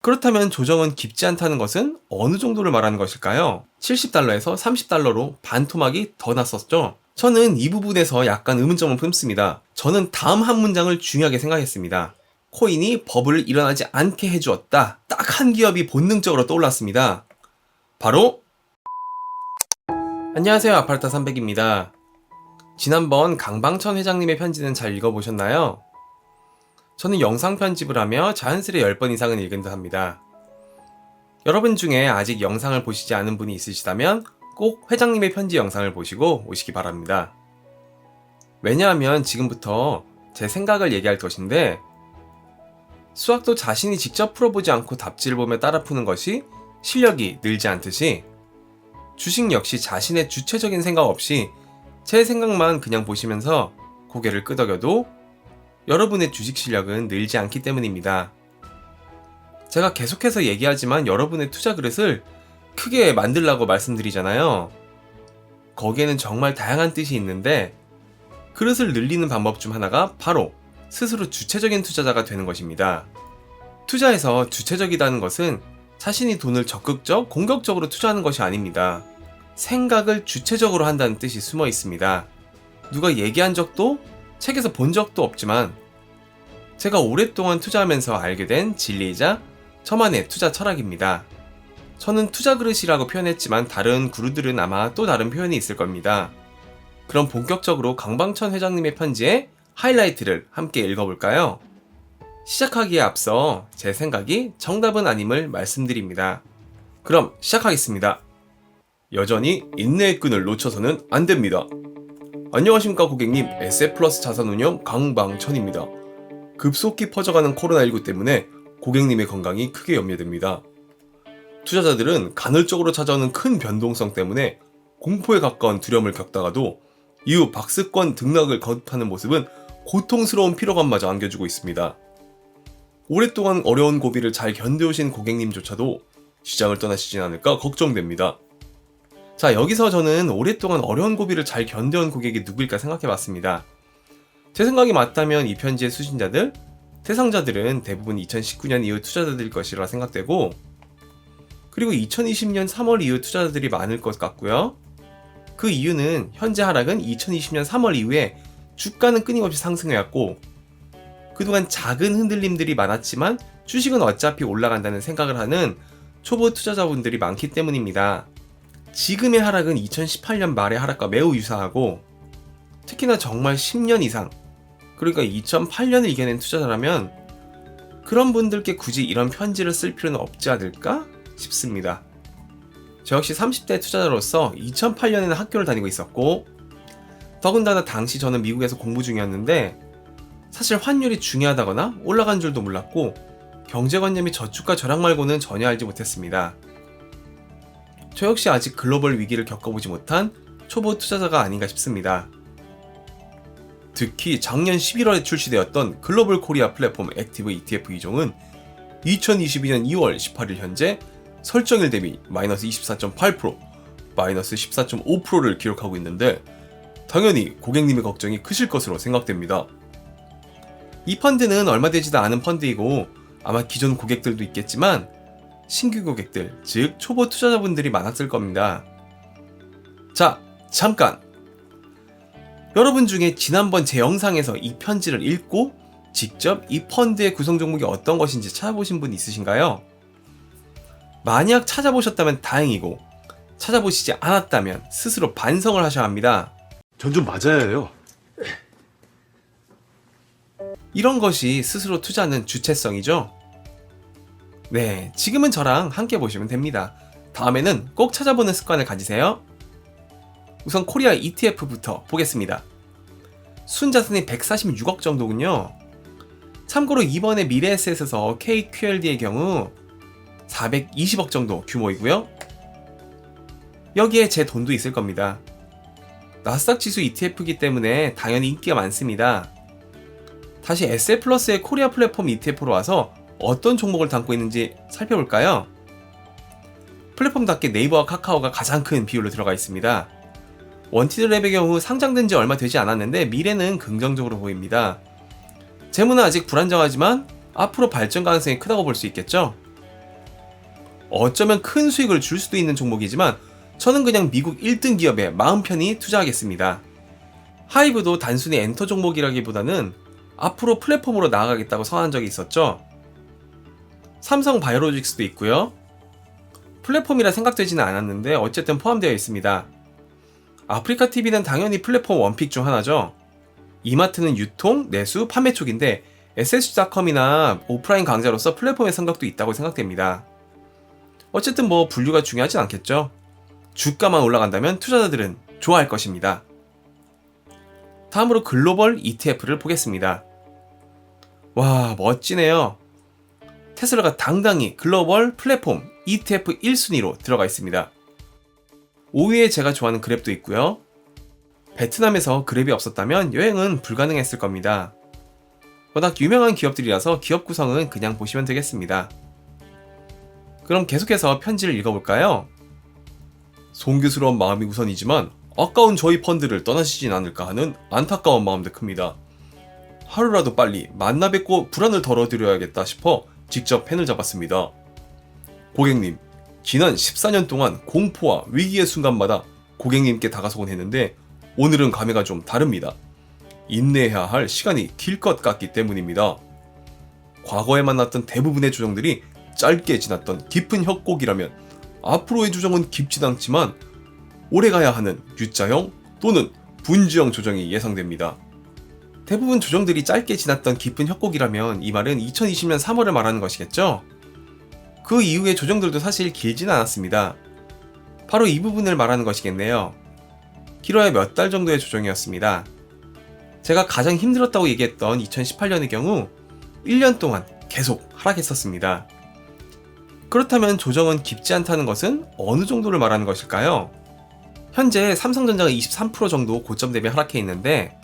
그렇다면 조정은 깊지 않다는 것은 어느 정도를 말하는 것일까요? 70달러에서 30달러로 반토막이 더 났었죠. 저는 이 부분에서 약간 의문점을 품습니다. 저는 다음 한 문장을 중요하게 생각했습니다. 코인이 버블을 일어나지 않게 해주었다. 딱 한 기업이 본능적으로 떠올랐습니다. 바로 안녕하세요, 아파르타 300입니다. 지난번 강방천 회장님의 편지는 잘 읽어보셨나요? 저는 영상 편집을 하며 자연스레 10번 이상은 읽은 듯 합니다. 여러분 중에 아직 영상을 보시지 않은 분이 있으시다면 꼭 회장님의 편지 영상을 보시고 오시기 바랍니다. 왜냐하면 지금부터 제 생각을 얘기할 것인데, 수학도 자신이 직접 풀어보지 않고 답지를 보며 따라 푸는 것이 실력이 늘지 않듯이 주식 역시 자신의 주체적인 생각 없이 제 생각만 그냥 보시면서 고개를 끄덕여도 여러분의 주식 실력은 늘지 않기 때문입니다. 제가 계속해서 얘기하지만 여러분의 투자 그릇을 크게 만들라고 말씀드리잖아요. 거기에는 정말 다양한 뜻이 있는데 그릇을 늘리는 방법 중 하나가 바로 스스로 주체적인 투자자가 되는 것입니다. 투자에서 주체적이라는 것은 자신이 돈을 적극적, 공격적으로 투자하는 것이 아닙니다. 생각을 주체적으로 한다는 뜻이 숨어 있습니다. 누가 얘기한 적도 책에서 본 적도 없지만 제가 오랫동안 투자하면서 알게 된 진리이자 저만의 투자 철학입니다. 저는 투자 그릇이라고 표현했지만 다른 구루들은 아마 또 다른 표현이 있을 겁니다. 그럼 본격적으로 강방천 회장님의 편지의 하이라이트를 함께 읽어볼까요? 시작하기에 앞서 제 생각이 정답은 아님을 말씀드립니다. 그럼 시작하겠습니다. 여전히 인내의 끈을 놓쳐서는 안 됩니다. 안녕하십니까 고객님, SF플러스 자산운용 강방천입니다. 급속히 퍼져가는 코로나19 때문에 고객님의 건강이 크게 염려됩니다. 투자자들은 간헐적으로 찾아오는 큰 변동성 때문에 공포에 가까운 두려움을 겪다가도 이후 박스권 등락을 거듭하는 모습은 고통스러운 피로감마저 안겨주고 있습니다. 오랫동안 어려운 고비를 잘 견뎌오신 고객님조차도 시장을 떠나시진 않을까 걱정됩니다. 자, 여기서 저는 오랫동안 어려운 고비를 잘 견뎌온 고객이 누구일까 생각해봤습니다. 제 생각이 맞다면 이 편지의 수신자들, 대상자들은 대부분 2019년 이후 투자자들일 것이라 생각되고, 그리고 2020년 3월 이후 투자자들이 많을 것 같고요. 그 이유는 현재 하락은 2020년 3월 이후에 주가는 끊임없이 상승해왔고, 그동안 작은 흔들림들이 많았지만 주식은 어차피 올라간다는 생각을 하는 초보 투자자분들이 많기 때문입니다. 지금의 하락은 2018년 말의 하락과 매우 유사하고, 특히나 정말 10년 이상, 그러니까 2008년을 이겨낸 투자자라면 그런 분들께 굳이 이런 편지를 쓸 필요는 없지 않을까 싶습니다. 저 역시 30대 투자자로서 2008년에는 학교를 다니고 있었고, 더군다나 당시 저는 미국에서 공부 중이었는데 사실 환율이 중요하다거나 올라간 줄도 몰랐고 경제관념이 저축과 절약 말고는 전혀 알지 못했습니다. 저 역시 아직 글로벌 위기를 겪어보지 못한 초보 투자자가 아닌가 싶습니다. 특히 작년 11월에 출시되었던 글로벌 코리아 플랫폼 액티브 ETF 2종은 2022년 2월 18일 현재 설정일 대비 마이너스 24.8%, 마이너스 14.5%를 기록하고 있는데 당연히 고객님의 걱정이 크실 것으로 생각됩니다. 이 펀드는 얼마 되지도 않은 펀드이고 아마 기존 고객들도 있겠지만 신규 고객들, 즉 초보 투자자분들이 많았을 겁니다. 자, 잠깐! 여러분 중에 지난번 제 영상에서 이 편지를 읽고 직접 이 펀드의 구성 종목이 어떤 것인지 찾아보신 분 있으신가요? 만약 찾아보셨다면 다행이고 찾아보시지 않았다면 스스로 반성을 하셔야 합니다. 전 좀 맞아야 해요. 이런 것이 스스로 투자하는 주체성이죠. 네, 지금은 저랑 함께 보시면 됩니다. 다음에는 꼭 찾아보는 습관을 가지세요. 우선 코리아 ETF부터 보겠습니다. 순자산이 146억 정도군요. 참고로 이번에 미래에셋에서 KQLD의 경우 420억 정도 규모이고요. 여기에 제 돈도 있을 겁니다. 나스닥 지수 ETF이기 때문에 당연히 인기가 많습니다. 다시 SF플러스의 코리아 플랫폼 ETF로 와서 어떤 종목을 담고 있는지 살펴볼까요? 플랫폼답게 네이버와 카카오가 가장 큰 비율로 들어가 있습니다. 원티드랩의 경우 상장된 지 얼마 되지 않았는데 미래는 긍정적으로 보입니다. 재무는 아직 불안정하지만 앞으로 발전 가능성이 크다고 볼 수 있겠죠? 어쩌면 큰 수익을 줄 수도 있는 종목이지만 저는 그냥 미국 1등 기업에 마음 편히 투자하겠습니다. 하이브도 단순히 엔터 종목이라기보다는 앞으로 플랫폼으로 나아가겠다고 선언한 적이 있었죠. 삼성 바이오로직스도 있고요. 플랫폼이라 생각되지는 않았는데 어쨌든 포함되어 있습니다. 아프리카 TV는 당연히 플랫폼 원픽 중 하나죠. 이마트는 유통, 내수, 판매 쪽인데 SSG.com이나 오프라인 강자로서 플랫폼의 성격도 있다고 생각됩니다. 어쨌든 뭐 분류가 중요하진 않겠죠. 주가만 올라간다면 투자자들은 좋아할 것입니다. 다음으로 글로벌 ETF를 보겠습니다. 와, 멋지네요. 테슬라가 당당히 글로벌 플랫폼 ETF 1순위로 들어가 있습니다. 5위에 제가 좋아하는 그랩도 있고요. 베트남에서 그랩이 없었다면 여행은 불가능했을 겁니다. 워낙 유명한 기업들이라서 기업 구성은 그냥 보시면 되겠습니다. 그럼 계속해서 편지를 읽어볼까요? 송교스러운 마음이 우선이지만 아까운 저희 펀드를 떠나시진 않을까 하는 안타까운 마음도 큽니다. 하루라도 빨리 만나 뵙고 불안을 덜어드려야겠다 싶어 직접 펜을 잡았습니다. 고객님, 지난 14년 동안 공포와 위기의 순간마다 고객님께 다가서곤 했는데 오늘은 감회가 좀 다릅니다. 인내해야 할 시간이 길 것 같기 때문입니다. 과거에 만났던 대부분의 조정들이 짧게 지났던 깊은 협곡이라면 앞으로의 조정은 깊진 않지만 오래가야 하는 U자형 또는 분지형 조정이 예상됩니다. 대부분 조정들이 짧게 지났던 깊은 협곡이라면 이 말은 2020년 3월을 말하는 것이겠죠? 그 이후의 조정들도 사실 길진 않았습니다. 바로 이 부분을 말하는 것이겠네요. 길어야 몇 달 정도의 조정이었습니다. 제가 가장 힘들었다고 얘기했던 2018년의 경우 1년 동안 계속 하락했었습니다. 그렇다면 조정은 깊지 않다는 것은 어느 정도를 말하는 것일까요? 현재 삼성전자가 23% 정도 고점 대비 하락해 있는데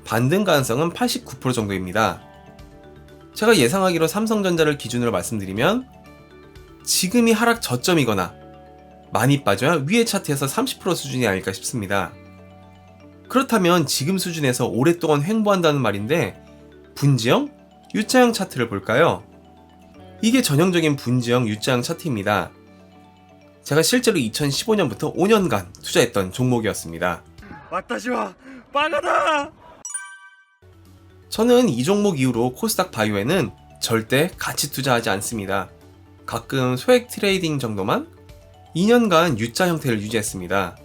반등 가능성은 89% 정도입니다. 제가 예상하기로 삼성전자를 기준으로 말씀드리면 지금이 하락 저점이거나 많이 빠져야 위의 차트에서 30% 수준이 아닐까 싶습니다. 그렇다면 지금 수준에서 오랫동안 횡보한다는 말인데 분지형, U자형 차트를 볼까요? 이게 전형적인 분지형 U자형 차트입니다. 제가 실제로 2015년부터 5년간 투자했던 종목이었습니다. 와타시와 빠가다! 저는 이 종목 이후로 코스닥 바이오에는 절대 같이 투자하지 않습니다. 가끔 소액 트레이딩 정도만 2년간 U자 형태를 유지했습니다.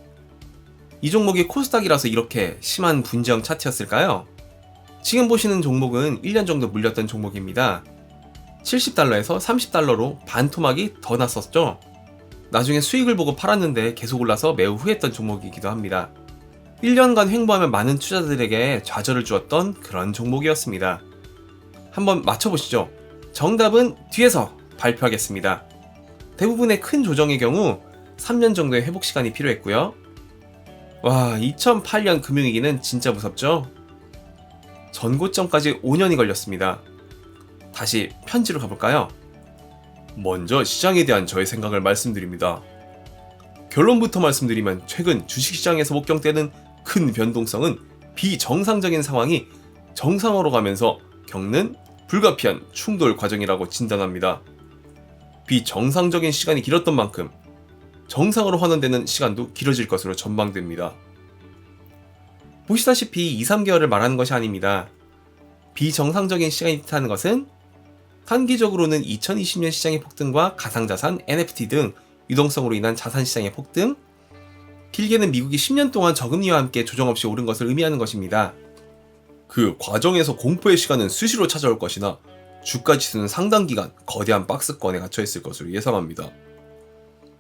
이 종목이 코스닥이라서 이렇게 심한 분지형 차트였을까요? 지금 보시는 종목은 1년 정도 물렸던 종목입니다. 70달러에서 30달러로 반토막이 더 났었죠. 나중에 수익을 보고 팔았는데 계속 올라서 매우 후회했던 종목이기도 합니다. 1년간 횡보하며 많은 투자자들에게 좌절을 주었던 그런 종목이었습니다. 한번 맞춰보시죠. 정답은 뒤에서 발표하겠습니다. 대부분의 큰 조정의 경우 3년 정도의 회복 시간이 필요했고요. 와, 2008년 금융위기는 진짜 무섭죠? 전고점까지 5년이 걸렸습니다. 다시 편지로 가볼까요? 먼저 시장에 대한 저의 생각을 말씀드립니다. 결론부터 말씀드리면 최근 주식시장에서 목격되는 큰 변동성은 비정상적인 상황이 정상으로 가면서 겪는 불가피한 충돌 과정이라고 진단합니다. 비정상적인 시간이 길었던 만큼 정상으로 환원되는 시간도 길어질 것으로 전망됩니다. 보시다시피 2-3개월을 말하는 것이 아닙니다. 비정상적인 시간이 뜻하는 것은 단기적으로는 2020년 시장의 폭등과 가상자산, NFT 등 유동성으로 인한 자산 시장의 폭등, 길게는 미국이 10년 동안 저금리와 함께 조정 없이 오른 것을 의미하는 것입니다. 그 과정에서 공포의 시간은 수시로 찾아올 것이나 주가 지수는 상당 기간 거대한 박스권에 갇혀 있을 것으로 예상합니다.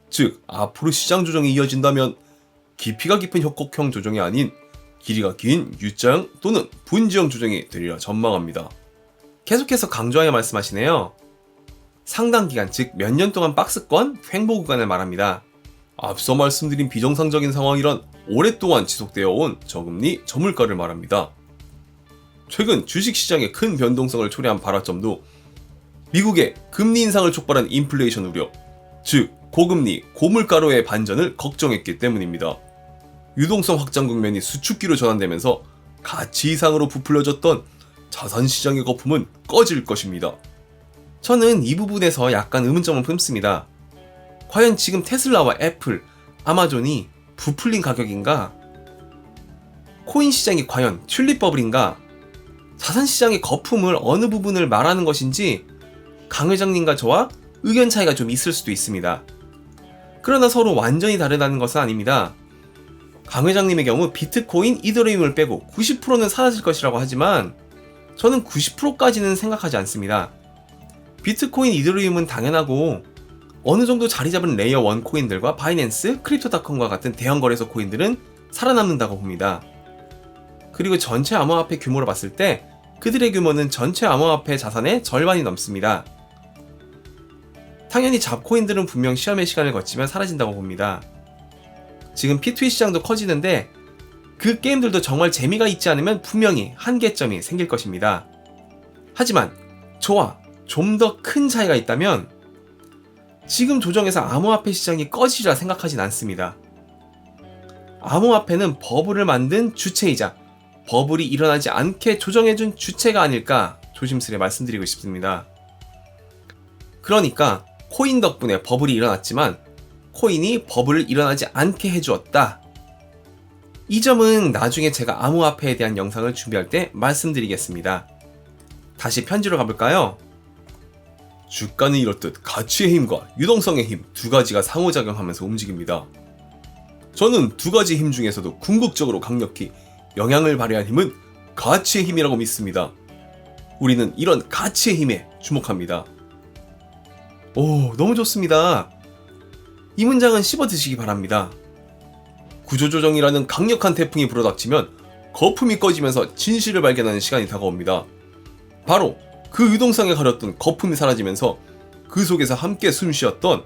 즉, 앞으로 시장 조정이 이어진다면 깊이가 깊은 협곡형 조정이 아닌 길이가 긴 U자형 또는 분지형 조정이 되리라 전망합니다. 계속해서 강조하여 말씀하시네요. 상당 기간, 즉 몇 년 동안 박스권, 횡보 구간을 말합니다. 앞서 말씀드린 비정상적인 상황이란 오랫동안 지속되어 온 저금리, 저물가를 말합니다. 최근 주식시장의 큰 변동성을 초래한 발화점도 미국의 금리 인상을 촉발한 인플레이션 우려, 즉 고금리, 고물가로의 반전을 걱정했기 때문입니다. 유동성 확장 국면이 수축기로 전환되면서 가치 이상으로 부풀려졌던 자산시장의 거품은 꺼질 것입니다. 저는 이 부분에서 약간 의문점을 품습니다. 과연 지금 테슬라와 애플, 아마존이 부풀린 가격인가? 코인 시장이 과연 튤립 버블인가? 자산 시장의 거품을 어느 부분을 말하는 것인지 강 회장님과 저와 의견 차이가 좀 있을 수도 있습니다. 그러나 서로 완전히 다르다는 것은 아닙니다. 강 회장님의 경우 비트코인, 이더리움을 빼고 90%는 사라질 것이라고 하지만 저는 90%까지는 생각하지 않습니다. 비트코인, 이더리움은 당연하고 어느 정도 자리 잡은 레이어 1 코인들과 바이낸스, 크립토닷컴과 같은 대형 거래소 코인들은 살아남는다고 봅니다. 그리고 전체 암호화폐 규모로 봤을 때 그들의 규모는 전체 암호화폐 자산의 절반이 넘습니다. 당연히 잡코인들은 분명 시험의 시간을 거치면 사라진다고 봅니다. 지금 P2E 시장도 커지는데 그 게임들도 정말 재미가 있지 않으면 분명히 한계점이 생길 것입니다. 하지만 저와 좀 더 큰 차이가 있다면 지금 조정에서 암호화폐 시장이 꺼지리라 생각하진 않습니다. 암호화폐는 버블을 만든 주체이자 버블이 일어나지 않게 조정해준 주체가 아닐까 조심스레 말씀드리고 싶습니다. 그러니까 코인 덕분에 버블이 일어났지만 코인이 버블을 일어나지 않게 해주었다. 이 점은 나중에 제가 암호화폐에 대한 영상을 준비할 때 말씀드리겠습니다. 다시 편지로 가볼까요? 주가는 이렇듯 가치의 힘과 유동성의 힘 두 가지가 상호작용하면서 움직입니다. 저는 두 가지 힘 중에서도 궁극적으로 강력히 영향을 발휘한 힘은 가치의 힘이라고 믿습니다. 우리는 이런 가치의 힘에 주목합니다. 오, 너무 좋습니다. 이 문장은 씹어 드시기 바랍니다. 구조조정이라는 강력한 태풍이 불어닥치면 거품이 꺼지면서 진실을 발견하는 시간이 다가옵니다. 바로 그 유동성에 가렸던 거품이 사라지면서 그 속에서 함께 숨쉬었던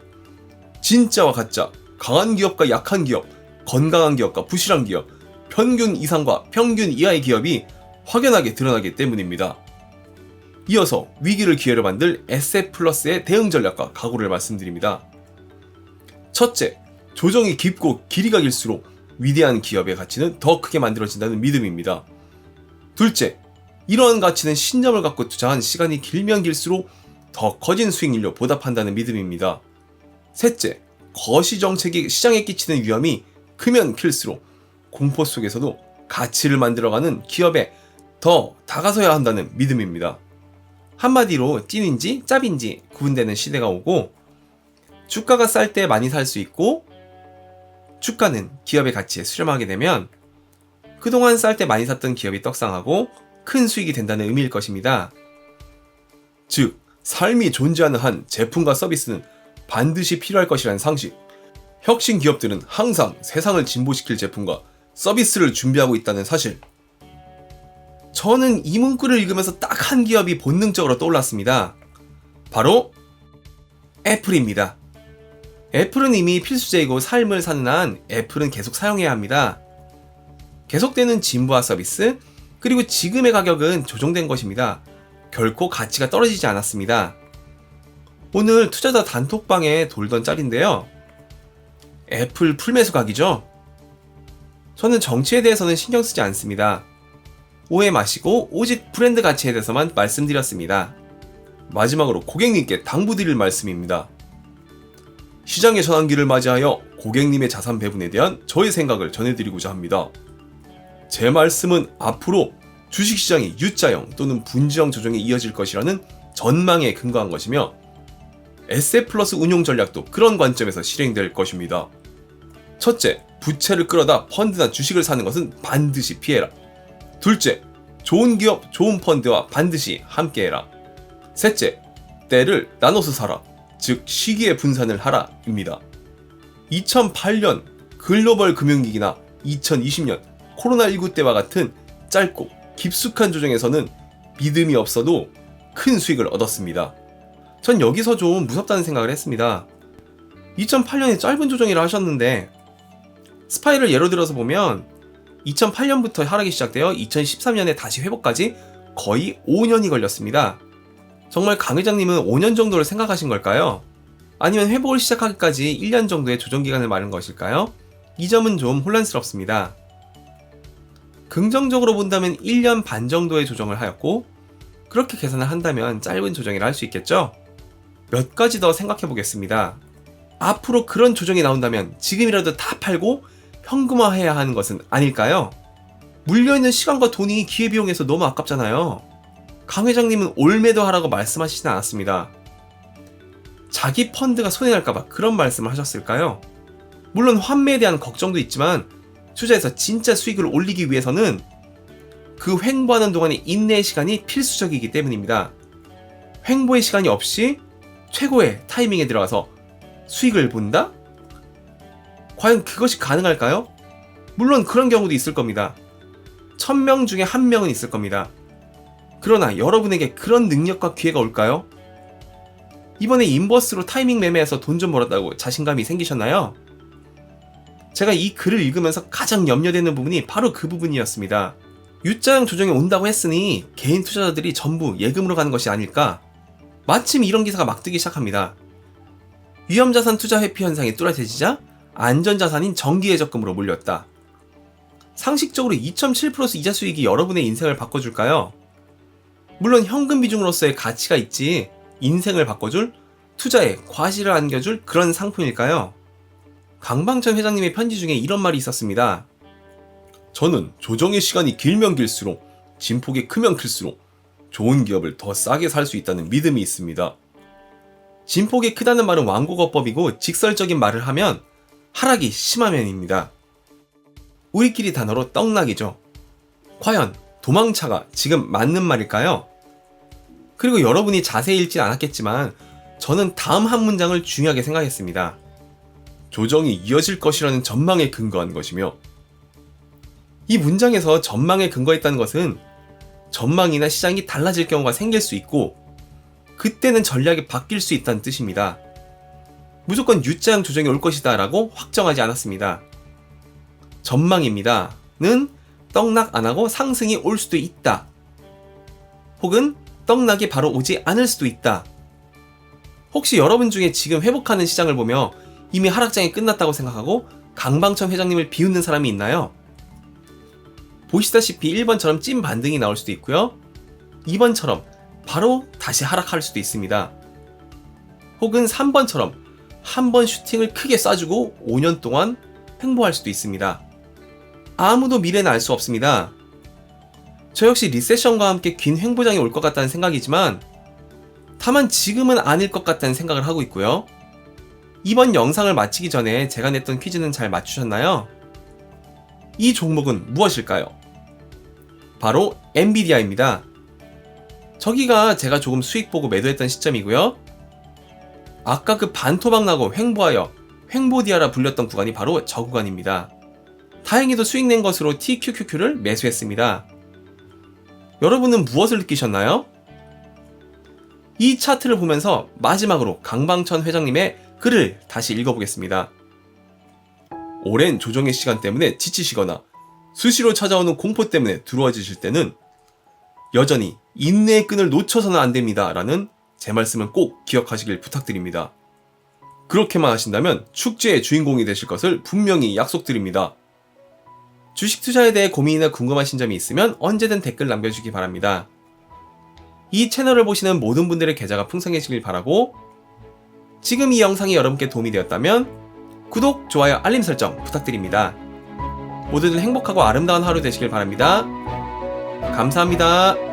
진짜와 가짜, 강한 기업과 약한 기업, 건강한 기업과 부실한 기업, 평균 이상과 평균 이하의 기업이 확연하게 드러나기 때문입니다. 이어서 위기를 기회로 만들 SF+의 대응 전략과 각오를 말씀드립니다. 첫째, 조정이 깊고 길이가 길수록 위대한 기업의 가치는 더 크게 만들어진다는 믿음입니다. 둘째, 이러한 가치는 신념을 갖고 투자한 시간이 길면 길수록 더 커진 수익률로 보답한다는 믿음입니다. 셋째, 거시정책이 시장에 끼치는 위험이 크면 클수록 공포 속에서도 가치를 만들어가는 기업에 더 다가서야 한다는 믿음입니다. 한마디로 찐인지 짭인지 구분되는 시대가 오고 주가가 쌀 때 많이 살 수 있고 주가는 기업의 가치에 수렴하게 되면 그동안 쌀 때 많이 샀던 기업이 떡상하고 큰 수익이 된다는 의미일 것입니다. 즉, 삶이 존재하는 한 제품과 서비스는 반드시 필요할 것이라는 상식. 혁신 기업들은 항상 세상을 진보시킬 제품과 서비스를 준비하고 있다는 사실. 저는 이 문구를 읽으면서 딱 한 기업이 본능적으로 떠올랐습니다. 바로 애플입니다. 애플은 이미 필수제이고 삶을 사는 한 애플은 계속 사용해야 합니다. 계속되는 진보와 서비스, 그리고 지금의 가격은 조정된 것입니다. 결코 가치가 떨어지지 않았습니다. 오늘 투자자 단톡방에 돌던 짤인데요. 애플 풀매수 각이죠? 저는 정치에 대해서는 신경 쓰지 않습니다. 오해 마시고 오직 브랜드 가치에 대해서만 말씀드렸습니다. 마지막으로 고객님께 당부드릴 말씀입니다. 시장의 전환기를 맞이하여 고객님의 자산 배분에 대한 저의 생각을 전해드리고자 합니다. 제 말씀은 앞으로 주식시장이 U자형 또는 분지형 조정에 이어질 것이라는 전망에 근거한 것이며 SF+ 운용 전략도 그런 관점에서 실행될 것입니다. 첫째, 부채를 끌어다 펀드나 주식을 사는 것은 반드시 피해라. 둘째, 좋은 기업, 좋은 펀드와 반드시 함께해라. 셋째, 때를 나눠서 사라. 즉 시기의 분산을 하라 입니다. 2008년 글로벌 금융위기나 2020년 코로나19 때와 같은 짧고 깊숙한 조정에서는 믿음이 없어도 큰 수익을 얻었습니다. 전 여기서 좀 무섭다는 생각을 했습니다. 2008년에 짧은 조정이라 하셨는데 스파이를 예로 들어서 보면 2008년부터 하락이 시작되어 2013년에 다시 회복까지 거의 5년이 걸렸습니다. 정말 강 회장님은 5년 정도를 생각하신 걸까요? 아니면 회복을 시작하기까지 1년 정도의 조정기간을 말한 것일까요? 이 점은 좀 혼란스럽습니다. 긍정적으로 본다면 1년 반 정도의 조정을 하였고 그렇게 계산을 한다면 짧은 조정이라 할 수 있겠죠? 몇 가지 더 생각해 보겠습니다. 앞으로 그런 조정이 나온다면 지금이라도 다 팔고 현금화해야 하는 것은 아닐까요? 물려있는 시간과 돈이 기회비용에서 너무 아깝잖아요. 강 회장님은 올매도 하라고 말씀하시진 않았습니다. 자기 펀드가 손해날까봐 그런 말씀을 하셨을까요? 물론 환매에 대한 걱정도 있지만 투자해서 진짜 수익을 올리기 위해서는 그 횡보하는 동안의 인내의 시간이 필수적이기 때문입니다. 횡보의 시간이 없이 최고의 타이밍에 들어가서 수익을 본다? 과연 그것이 가능할까요? 물론 그런 경우도 있을 겁니다. 1000명 중에 1명은 있을 겁니다. 그러나 여러분에게 그런 능력과 기회가 올까요? 이번에 인버스로 타이밍 매매해서 돈 좀 벌었다고 자신감이 생기셨나요? 제가 이 글을 읽으면서 가장 염려되는 부분이 바로 그 부분이었습니다. U자형 조정이 온다고 했으니 개인 투자자들이 전부 예금으로 가는 것이 아닐까? 마침 이런 기사가 막 뜨기 시작합니다. 위험자산 투자 회피 현상이 뚜렷해지자 안전자산인 정기예적금으로 몰렸다. 상식적으로 2.7% 이자 수익이 여러분의 인생을 바꿔줄까요? 물론 현금 비중으로서의 가치가 있지 인생을 바꿔줄, 투자에 과실을 안겨줄 그런 상품일까요? 강방천 회장님의 편지 중에 이런 말이 있었습니다. 저는 조정의 시간이 길면 길수록, 진폭이 크면 클수록 좋은 기업을 더 싸게 살 수 있다는 믿음이 있습니다. 진폭이 크다는 말은 완고거법이고 직설적인 말을 하면 하락이 심하면입니다. 우리끼리 단어로 떡락이죠. 과연 도망차가 지금 맞는 말일까요? 그리고 여러분이 자세히 읽진 않았겠지만 저는 다음 한 문장을 중요하게 생각했습니다. 조정이 이어질 것이라는 전망에 근거한 것이며, 이 문장에서 전망에 근거했다는 것은 전망이나 시장이 달라질 경우가 생길 수 있고 그때는 전략이 바뀔 수 있다는 뜻입니다. 무조건 U자형 조정이 올 것이다 라고 확정하지 않았습니다. 전망입니다 는 떡락 안하고 상승이 올 수도 있다, 혹은 떡락이 바로 오지 않을 수도 있다. 혹시 여러분 중에 지금 회복하는 시장을 보며 이미 하락장이 끝났다고 생각하고 강방천 회장님을 비웃는 사람이 있나요? 보시다시피 1번처럼 찐 반등이 나올 수도 있고요, 2번처럼 바로 다시 하락할 수도 있습니다. 혹은 3번처럼 한 번 슈팅을 크게 쏴주고 5년 동안 횡보할 수도 있습니다. 아무도 미래는 알 수 없습니다. 저 역시 리세션과 함께 긴 횡보장이 올 것 같다는 생각이지만 다만 지금은 아닐 것 같다는 생각을 하고 있고요. 이번 영상을 마치기 전에 제가 냈던 퀴즈는 잘 맞추셨나요? 이 종목은 무엇일까요? 바로 엔비디아입니다. 저기가 제가 조금 수익 보고 매도했던 시점이고요. 아까 그 반토막 나고 횡보하여 횡보디아라 불렸던 구간이 바로 저 구간입니다. 다행히도 수익 낸 것으로 TQQQ를 매수했습니다. 여러분은 무엇을 느끼셨나요? 이 차트를 보면서 마지막으로 강방천 회장님의 글을 다시 읽어보겠습니다. 오랜 조정의 시간 때문에 지치시거나 수시로 찾아오는 공포 때문에 두려워지실 때는 여전히 인내의 끈을 놓쳐서는 안됩니다 라는 제 말씀을 꼭 기억하시길 부탁드립니다. 그렇게만 하신다면 축제의 주인공이 되실 것을 분명히 약속드립니다. 주식 투자에 대해 고민이나 궁금하신 점이 있으면 언제든 댓글 남겨주시기 바랍니다. 이 채널을 보시는 모든 분들의 계좌가 풍성해지길 바라고, 지금 이 영상이 여러분께 도움이 되었다면 구독, 좋아요, 알림 설정 부탁드립니다. 모두들 행복하고 아름다운 하루 되시길 바랍니다. 감사합니다.